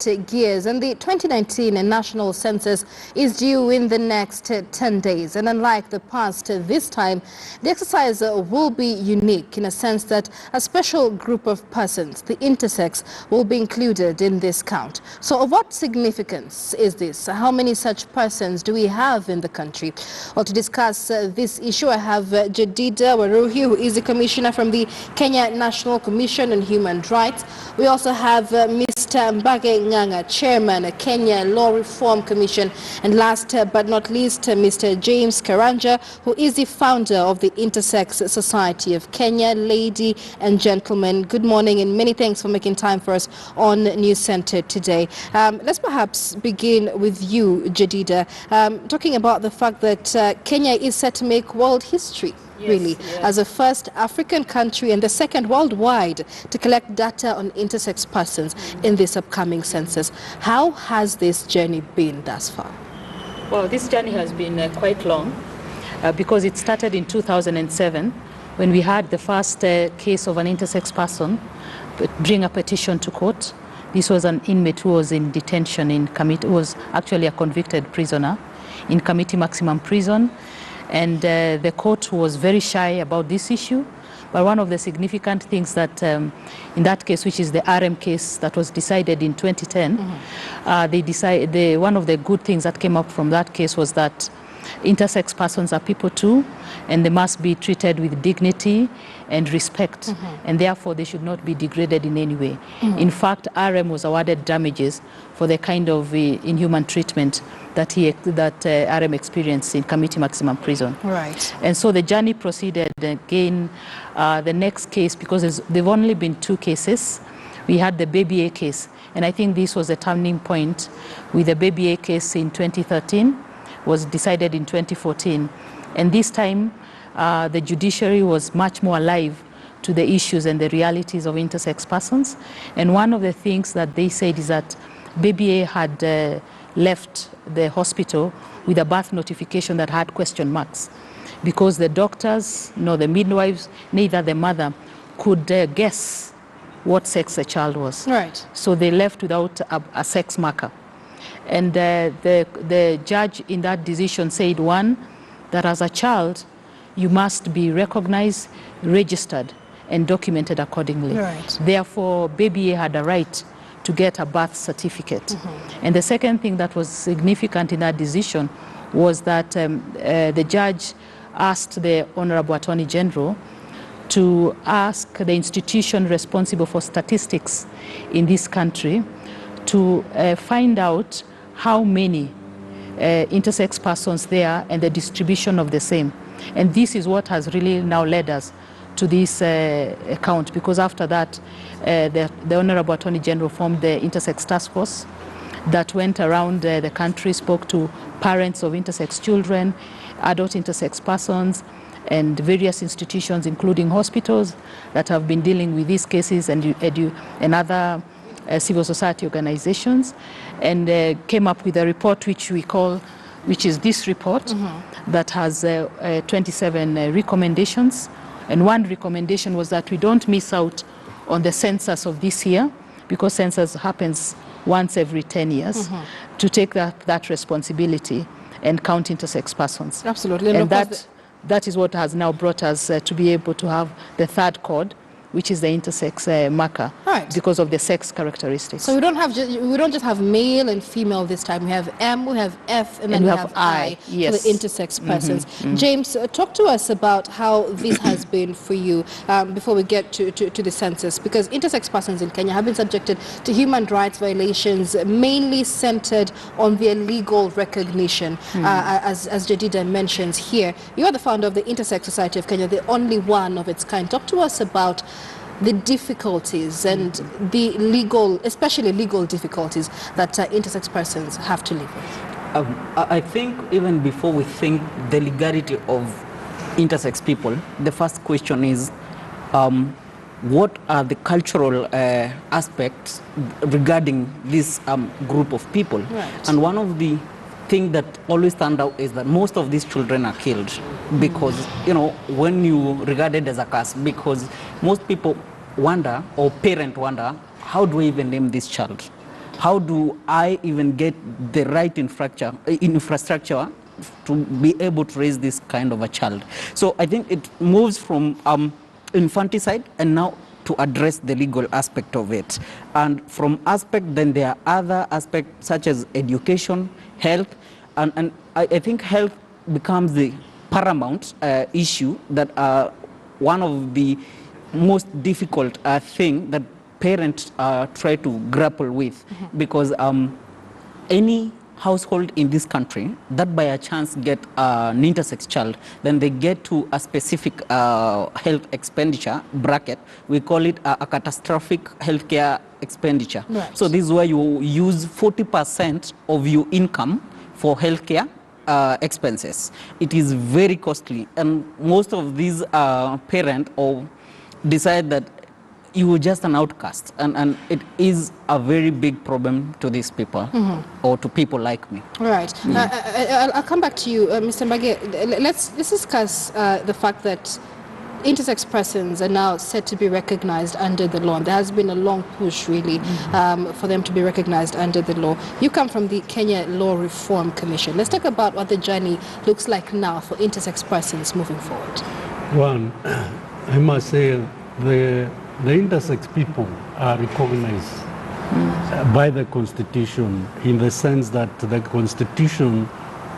Gears, and the 2019 national census is due in the next 10 days, and unlike the past, this time the exercise will be unique in a sense that a special group of persons, the intersex, will be included in this count. So of what significance is this? How many such persons do we have in the country? Well, to discuss this issue, I have Jedida Waruhi, who is the commissioner from the Kenya National Commission on Human Rights. We also have Mr. Mbage Nganga, Chairman, Kenya Law Reform Commission, and last but not least, Mr. James Karanja, who is the founder of the Intersex Society of Kenya. Lady and gentlemen, good morning, and many thanks for making time for us on News Center today. Let's perhaps begin with you, Jedida, talking about the fact that Kenya is set to make world history. Really, as the first African country and the second worldwide to collect data on intersex persons in this upcoming census. How has this journey been thus far? Well, this journey has been quite long because it started in 2007 when we had the first case of an intersex person bring a petition to court. This was an inmate who was in detention in Kamiti, was actually a convicted prisoner in Kamiti Maximum Prison. And the court was very shy about this issue. But one of the significant things that in that case, which is the RM case that was decided in 2010, one of the good things that came up from that case was that intersex persons are people too, and they must be treated with dignity and respect, and therefore they should not be degraded in any way. In fact, RM was awarded damages for the kind of inhuman treatment that RM experienced in Kamiti Maximum Prison. Right. And so the journey proceeded again. The next case, because there've only been two cases, we had the Baby A case, and I think this was a turning point with the Baby A case in 2013, was decided in 2014. And this time, the judiciary was much more alive to the issues and the realities of intersex persons. And one of the things that they said is that Baby A had left the hospital with a birth notification that had question marks because the doctors, the midwives, neither the mother could guess what sex the child was. Right. So they left without a sex marker. And the judge in that decision said, one, that as a child, you must be recognized, registered, and documented accordingly. Right. Therefore, Baby A had a right to get a birth certificate. And the second thing that was significant in that decision was that the judge asked the Honorable Attorney General to ask the institution responsible for statistics in this country to find out how many intersex persons there are and the distribution of the same. And this is what has really now led us to this account, because after that, the Honorable Attorney General formed the Intersex Task Force that went around the country, spoke to parents of intersex children, adult intersex persons, and various institutions, including hospitals that have been dealing with these cases, and other civil society organizations, and came up with a report which is this report that has 27 recommendations. And one recommendation was that we don't miss out on the census of this year, because census happens once every 10 years, to take that responsibility and count intersex persons. Absolutely. And that is what has now brought us to be able to have the third code, which is the intersex marker, right, because of the sex characteristics. So we don't just have male and female this time. We have M, we have F, and then we have I, yes, for the intersex persons. James, talk to us about how this has been for you before we get to the census, because intersex persons in Kenya have been subjected to human rights violations, mainly centered on their legal recognition. As Jedida mentions here, you are the founder of the Intersex Society of Kenya, the only one of its kind. Talk to us about the difficulties and the especially legal difficulties that intersex persons have to live with. I think even before we think the legality of intersex people, the first question is what are the cultural aspects regarding this group of people? Right. And one of the things that always stand out is that most of these children are killed because, when you regard it as a curse, because most people wonder, or parent wonder, how do we even name this child? how do I even get the right infrastructure to be able to raise this kind of a child? So I think it moves from infanticide and now to address the legal aspect of it. And from aspect, then there are other aspects such as education, health, and I think health becomes the paramount issue that one of the most difficult thing that parents try to grapple with, because any household in this country that by a chance get an intersex child, then they get to a specific health expenditure bracket. We call it a catastrophic healthcare expenditure. Right. So this is where you use 40% of your income for healthcare expenses. It is very costly, and most of these parents decide that you are just an outcast, and it is a very big problem to these people, or to people like me. Right. I'll come back to you, Mr. Mbage. Let's discuss the fact that intersex persons are now set to be recognized under the law. And there has been a long push, really, for them to be recognized under the law. You come from the Kenya Law Reform Commission. Let's talk about what the journey looks like now for intersex persons moving forward. One, I must say the intersex people are recognized by the Constitution, in the sense that the Constitution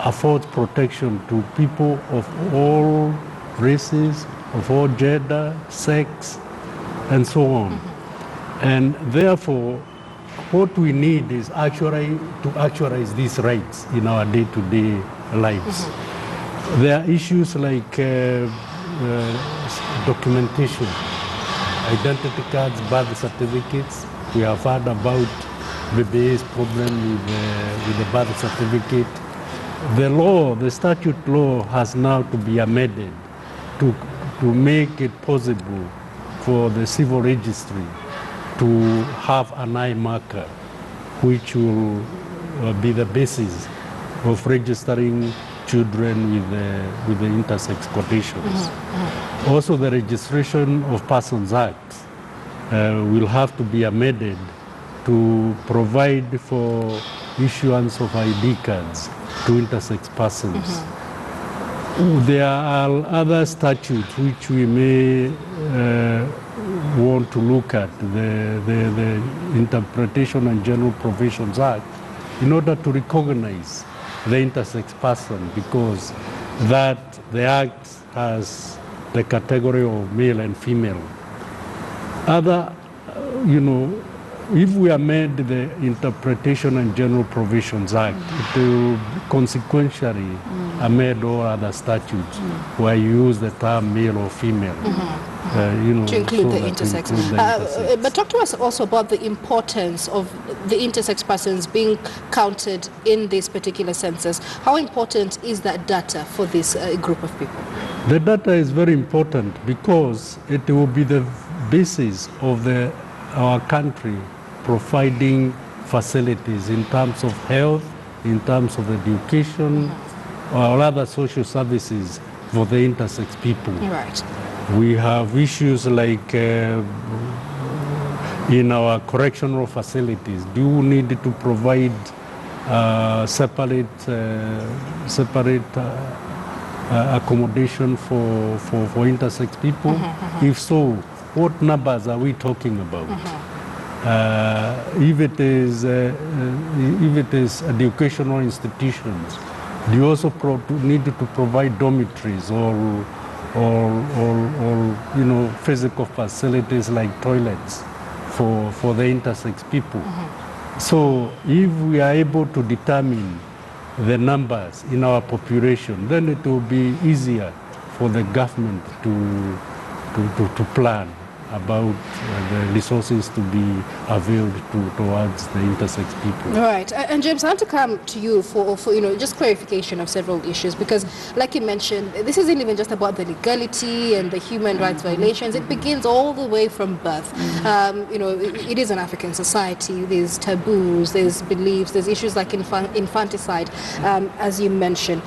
affords protection to people of all races, of all gender, sex, and so on. And therefore, what we need is actually to actualize these rights in our day-to-day lives. There are issues like documentation, identity cards, birth certificates. We have heard about BBA's problem with the birth certificate. The statute law has now to be amended to make it possible for the civil registry to have an eye marker, which will be the basis of registering children with the intersex quotations. Also, the Registration of Persons Act will have to be amended to provide for issuance of ID cards to intersex persons. There are other statutes which we may want to look at, the Interpretation and General Provisions Act, in order to recognize the intersex person, because the Act has the category of male and female. If we amend the Interpretation and General Provisions Act, it will consequentially amend all other statutes where you use the term male or female. To include the intersex. But talk to us also about the importance of the intersex persons being counted in this particular census. How important is that data for this group of people? The data is very important because it will be the basis of our country providing facilities in terms of health, in terms of education, or other social services for the intersex people. Right. We have issues like in our correctional facilities. Do you need to provide separate accommodation for intersex people? If so, what numbers are we talking about? If it is educational institutions, do you also need to provide dormitories or physical facilities like toilets for the intersex people? So if we are able to determine the numbers in our population, then it will be easier for the government to plan about the resources to be availed towards the intersex people. Right. And James, I want to come to you for just clarification of several issues, because like you mentioned, this isn't even just about the legality and the human rights violations. It begins all the way from birth. It is an African society. There's taboos, there's beliefs, there's issues like infanticide, as you mentioned.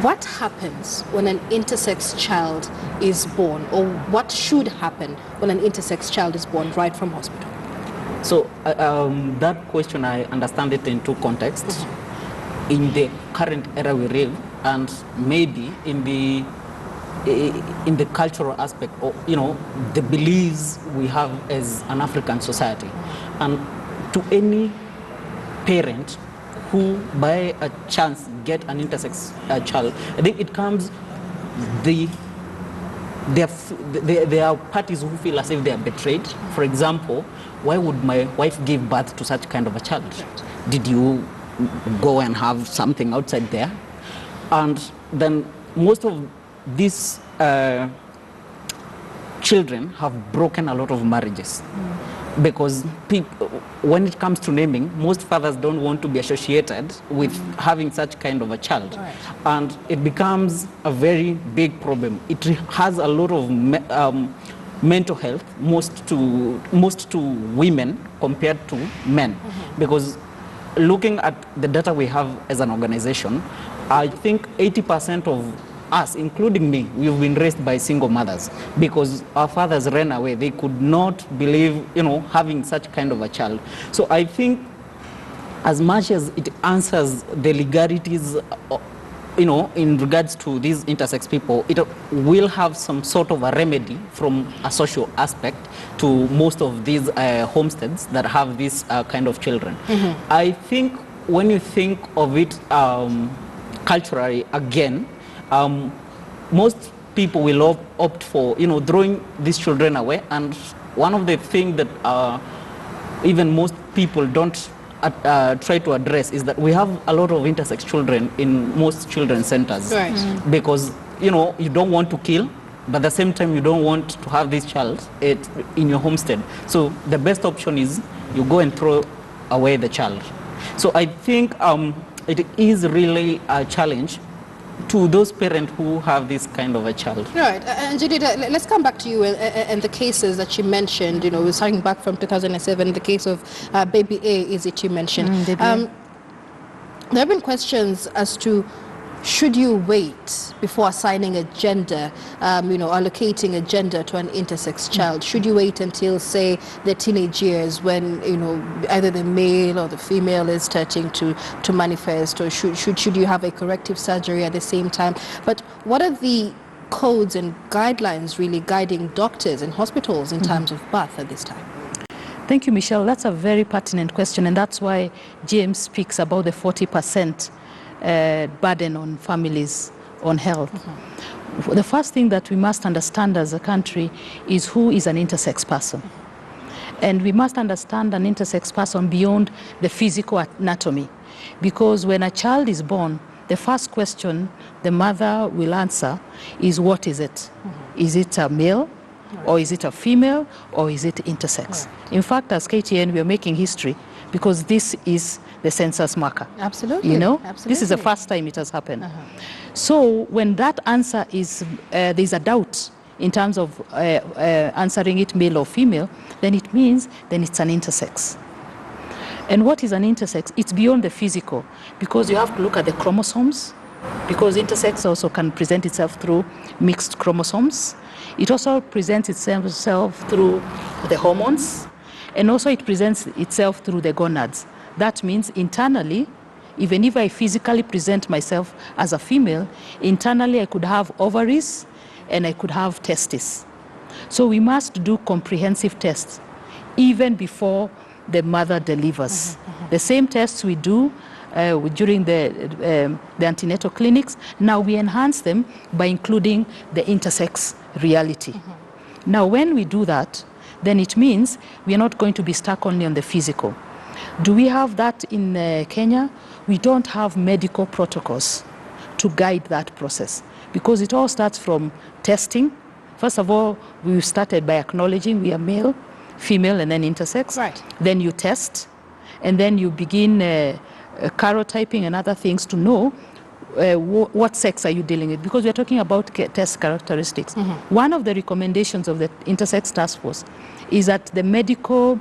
What happens when an intersex child is born, or what should happen when an intersex child is born right from hospital? So that question, I understand it in two contexts. In the current era we live, and maybe in the cultural aspect, or the beliefs we have as an African society. And to any parent who by a chance get an intersex child, I think it comes there are parties who feel as if they are betrayed. For example, why would my wife give birth to such kind of a child? Did you go and have something outside there? And then most of these children have broken a lot of marriages. Because when it comes to naming, most fathers don't want to be associated with having such kind of a child. Right. And it becomes a very big problem. It has a lot of mental health, most to women compared to men. Because looking at the data we have as an organization, I think 80% of us, including me, we've been raised by single mothers because our fathers ran away. They could not believe, having such kind of a child. So I think as much as it answers the legalities, in regards to these intersex people, it will have some sort of a remedy from a social aspect to most of these homesteads that have this kind of children. I think when you think of it culturally, again, most people will opt for, throwing these children away. And one of the things that even most people don't try to address is that we have a lot of intersex children in most children's centers. Right. Because, you don't want to kill, but at the same time, you don't want to have this child in your homestead. So the best option is you go and throw away the child. So I think it is really a challenge to those parents who have this kind of a child. Right. And Judith, let's come back to you and the cases that you mentioned. We're starting back from 2007, the case of Baby A, is it you mentioned. There have been questions as to should you wait before assigning a gender, allocating a gender to an intersex child? Should you wait until, say, the teenage years when, either the male or the female is starting to manifest, or should you have a corrective surgery at the same time? But what are the codes and guidelines really guiding doctors and hospitals in terms of birth at this time? Thank you, Michelle. That's a very pertinent question, and that's why James speaks about the 40% burden on families on health. The first thing that we must understand as a country is who is an intersex person. And we must understand an intersex person beyond the physical anatomy. Because when a child is born, the first question the mother will answer is, what is it? Is it a male? Or is it a female? Or is it intersex? In fact, as KTN, we are making history because this is the census marker. Absolutely. Absolutely. This is the first time it has happened. So when that answer is, there's a doubt in terms of answering it male or female, then it means then it's an intersex. And what is an intersex? It's beyond the physical, because you have to look at the chromosomes, because intersex also can present itself through mixed chromosomes. It also presents itself through the hormones, and also it presents itself through the gonads. That means internally, even if I physically present myself as a female, internally I could have ovaries and I could have testes. So we must do comprehensive tests even before the mother delivers. The same tests we do during the antenatal clinics, now we enhance them by including the intersex reality. Now when we do that, then it means we are not going to be stuck only on the physical. Do we have that in Kenya? We don't have medical protocols to guide that process, because it all starts from testing. First of all, we started by acknowledging we are male, female, and then intersex. Right. Then you test, and then you begin karyotyping and other things to know what sex are you dealing with, because we're talking about test characteristics. One of the recommendations of the Intersex Task Force is that the medical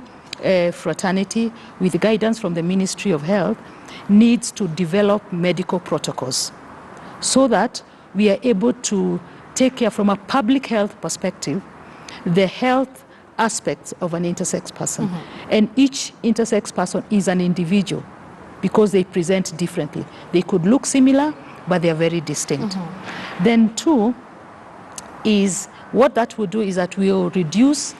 fraternity, with guidance from the Ministry of Health, needs to develop medical protocols so that we are able to take care, from a public health perspective, the health aspects of an intersex person. And each intersex person is an individual because they present differently. They could look similar, but they are very distinct. Then 2 is, what that will do is that we will reduce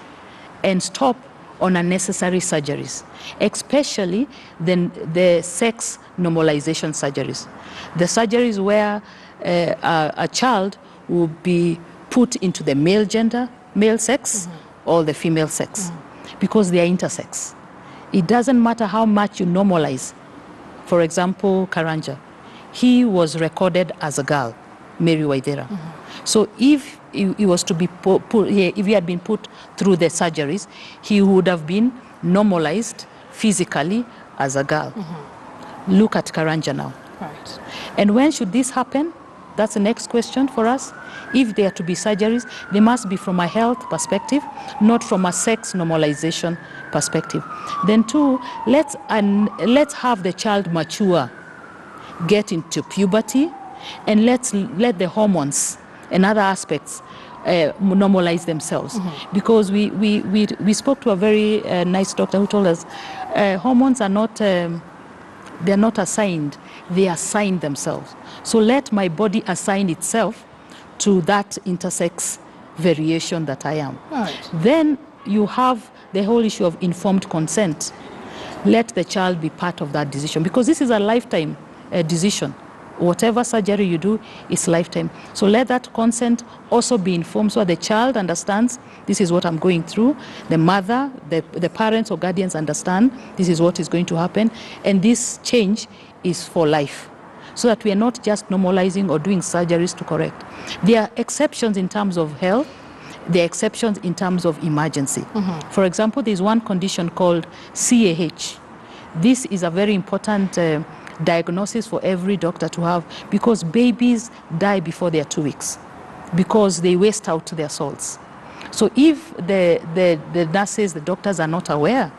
and stop on unnecessary surgeries, especially the sex normalization surgeries. The surgeries where a child will be put into the male gender, male sex, or the female sex, because they are intersex. It doesn't matter how much you normalize. For example, Karanja, he was recorded as a girl, Mary Waithera. So if he was to be if he had been put through the surgeries, he would have been normalized physically as a girl. Look at Karanja now. Right. And when should this happen? That's the next question for us. If there are to be surgeries, they must be from a health perspective, not from a sex normalization perspective. Then 2, let's have the child mature, get into puberty, and let the hormones and other aspects normalize themselves. Because we spoke to a very nice doctor who told us hormones are not they're not assigned, they assign themselves. So let my body assign itself to that intersex variation that I am. Right. Then you have the whole issue of informed consent. Let the child be part of that decision, because this is a lifetime decision. Whatever surgery you do is lifetime. So let that consent also be informed so the child understands this is what I'm going through. The mother, the parents or guardians understand this is what is going to happen. And this change is for life. So that we are not just normalizing or doing surgeries to correct. There are exceptions in terms of health. There are exceptions in terms of emergency. For example, there's one condition called CAH. This is a very important diagnosis for every doctor to have, because babies die before they are 2 weeks because they waste out their salts. So if the nurses, the doctors are not aware,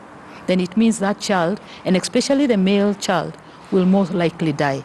then it means that child, and especially the male child, will most likely die.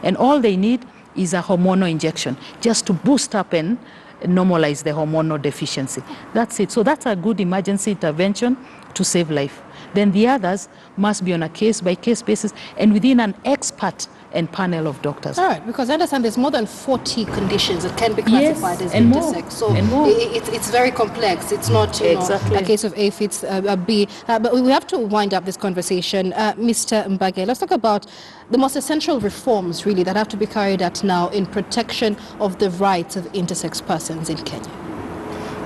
And all they need is a hormonal injection just to boost up and normalize the hormonal deficiency. That's it. So that's a good emergency intervention to save life. Then the others must be on a case-by-case basis and within an expert and panel of doctors. All right, because I understand there's more than 40 conditions that can be classified as and intersex. So it's very complex. It's not Exactly. a case of A fits B. But we have to wind up this conversation. Mr. Mbage, let's talk about the most essential reforms, really, that have to be carried out now in protection of the rights of intersex persons in Kenya.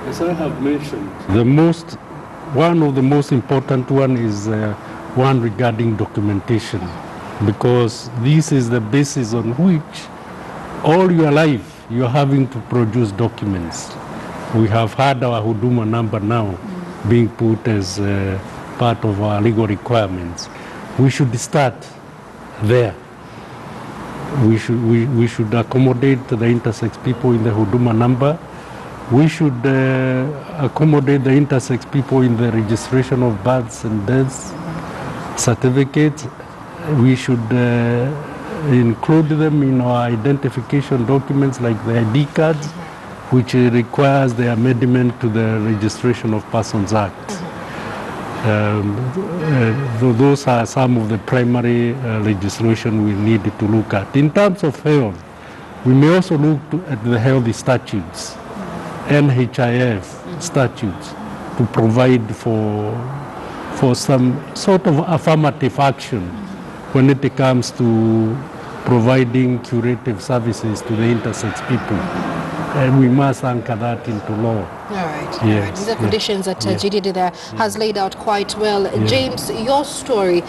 As I have mentioned, one of the most important one is one regarding documentation, because this is the basis on which all your life you're having to produce documents. We have had our Huduma number now being put as part of our legal requirements. We should start there. We should accommodate the intersex people in the Huduma number. We should accommodate the intersex people in the registration of births and deaths certificates. We should include them in our identification documents like the ID cards, which requires the amendment to the Registration of Persons Act. Those are some of the primary legislation we need to look at. In terms of health, we may also look at the health statutes, NHIF statutes, to provide for some sort of affirmative action when it comes to providing curative services to the intersex people. And we must anchor that into law. All right. Yes. All right. These are conditions that GDD there has laid out quite well. James, your story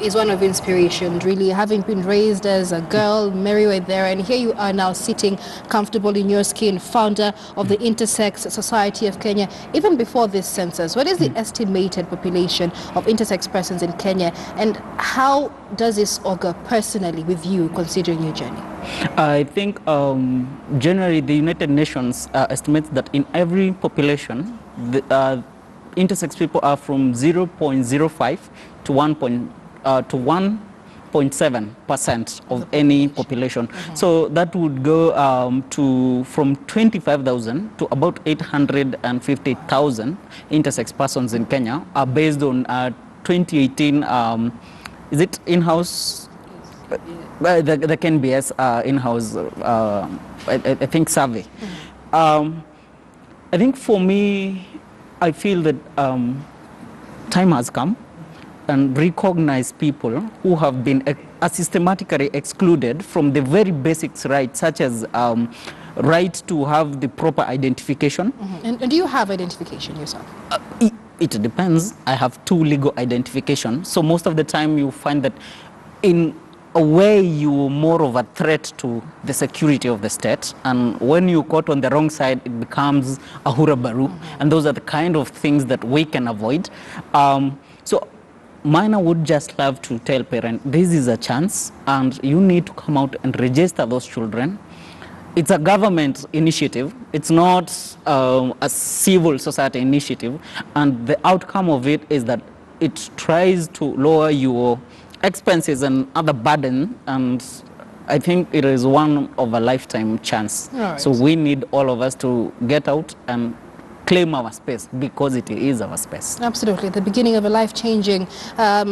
is one of inspiration, really, having been raised as a girl, married there, and here you are now sitting comfortable in your skin, founder of the Intersex Society of Kenya. Even before this census, what is the estimated population of intersex persons in Kenya, and how does this augur personally with you, considering your journey? I think generally the United Nations estimates that in every population, the intersex people are from 0.05 to 1.5 0.7% of any population. So that would go from 25,000 to about 850,000 intersex persons in Kenya, based on 2018, is it in-house? The KNBS in-house, I think, survey. I think for me, I feel that time has come and recognize people who have been systematically excluded from the very basic rights, such as right to have the proper identification. And do you have identification yourself? It depends. I have 2 legal identification. So most of the time you find that in a way you're more of a threat to the security of the state. And when you're caught on the wrong side, it becomes a hurabaru. And those are the kind of things that we can avoid. So mine, I would just love to tell parents, this is a chance and you need to come out and register those children. It's a government initiative. It's not a civil society initiative. And the outcome of it is that it tries to lower your expenses and other burden. And I think it is one of a lifetime chance. Right. So we need all of us to get out and claim our space, because it is our space. Absolutely. The beginning of a life-changing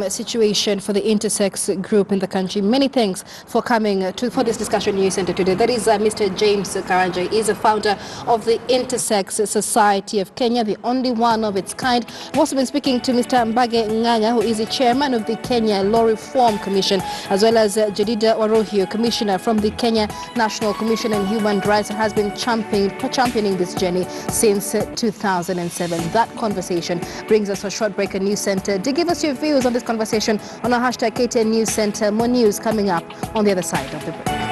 situation for the intersex group in the country. Many thanks for coming for this discussion news center today. That is Mr. James Karanja. He is a founder of the Intersex Society of Kenya, the only one of its kind. We've also been speaking to Mr. Mbage Ng'ang'a, who is the chairman of the Kenya Law Reform Commission, as well as Jedida Warohio, commissioner from the Kenya National Commission on Human Rights, and has been championing this journey since 2007. That conversation brings us to a short break at News Center. Do give us your views on this conversation on our hashtag KTN News Center. More news coming up on the other side of the break.